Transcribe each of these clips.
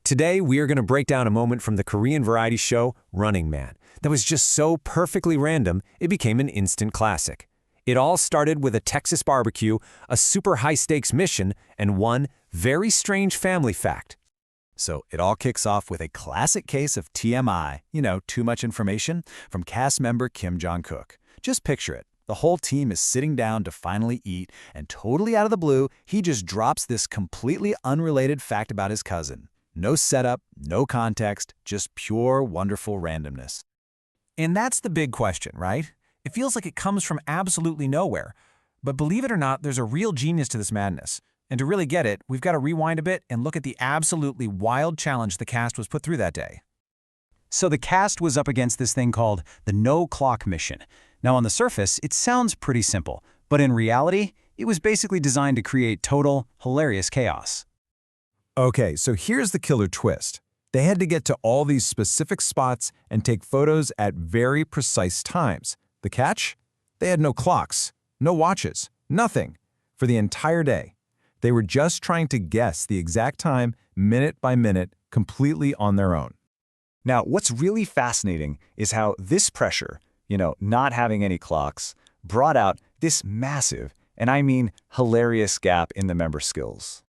Today, we are going to break down a moment from the Korean variety show Running Man that was just so perfectly random, it became an instant classic. It all started with a Texas barbecue, a super high-stakes mission, and one very strange family fact. So it all kicks off with a classic case of TMI, too much information, from cast member Kim Jong-kook. Just picture it. The whole team is sitting down to finally eat, and totally out of the blue, he just drops this completely unrelated fact about his cousin. No setup, no context, just pure, wonderful randomness. And that's the big question, right? It feels like it comes from absolutely nowhere. But believe it or not, there's a real genius to this madness. And to really get it, we've got to rewind a bit and look at the absolutely wild challenge the cast was put through that day. So the cast was up against this thing called the no-clock mission. Now on the surface, it sounds pretty simple, but in reality, it was basically designed to create total, hilarious chaos. Okay, so here's the killer twist. They had to get to all these specific spots and take photos at very precise times. The catch? They had no clocks, no watches, nothing. For the entire day. They were just trying to guess the exact time, minute by minute, completely on their own. Now, what's really fascinating is how this pressure, not having any clocks, brought out this massive, and I mean hilarious gap in the member skills.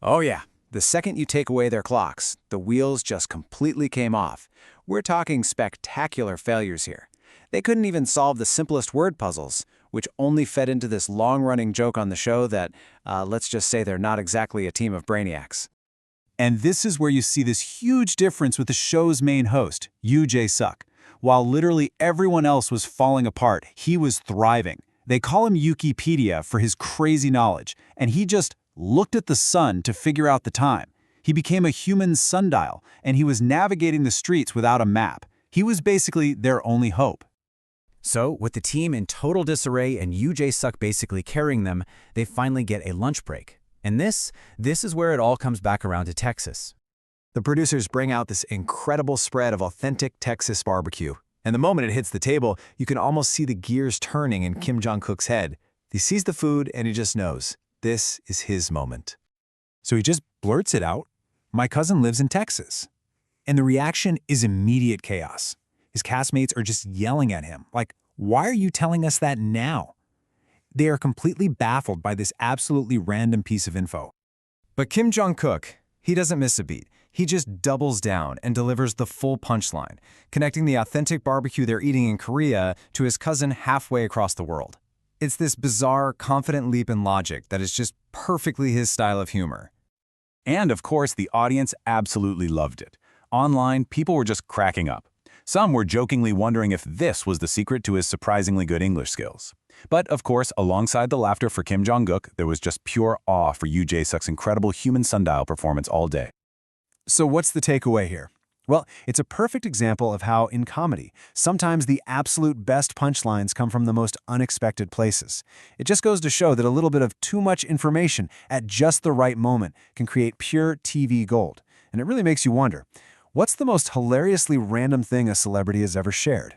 Oh yeah, the second you take away their clocks, the wheels just completely came off. We're talking spectacular failures here. They couldn't even solve the simplest word puzzles, which only fed into this long-running joke on the show that, let's just say they're not exactly a team of brainiacs. And this is where you see this huge difference with the show's main host, Jae-suk. While literally everyone else was falling apart, he was thriving. They call him Wikipedia for his crazy knowledge, and he just looked at the sun to figure out the time. He became a human sundial, and he was navigating the streets without a map. He was basically their only hope. So, with the team in total disarray and Jae-suk basically carrying them, they finally get a lunch break. And this is where it all comes back around to Texas. The producers bring out this incredible spread of authentic Texas barbecue. And the moment it hits the table, you can almost see the gears turning in Kim Jong-kook's head. He sees the food and he just knows. This is his moment. So he just blurts it out, "My cousin lives in Texas." And the reaction is immediate chaos. His castmates are just yelling at him, like, "Why are you telling us that now?" They are completely baffled by this absolutely random piece of info. But Kim Jong-kook, he doesn't miss a beat. He just doubles down and delivers the full punchline, connecting the authentic barbecue they're eating in Korea to his cousin halfway across the world. It's this bizarre, confident leap in logic that is just perfectly his style of humor. And of course, the audience absolutely loved it. Online, people were just cracking up. Some were jokingly wondering if this was the secret to his surprisingly good English skills. But of course, alongside the laughter for Kim Jong-kook, there was just pure awe for Jae-suk's incredible human sundial performance all day. So what's the takeaway here? Well, it's a perfect example of how, in comedy, sometimes the absolute best punchlines come from the most unexpected places. It just goes to show that a little bit of too much information at just the right moment can create pure TV gold. And it really makes you wonder, what's the most hilariously random thing a celebrity has ever shared?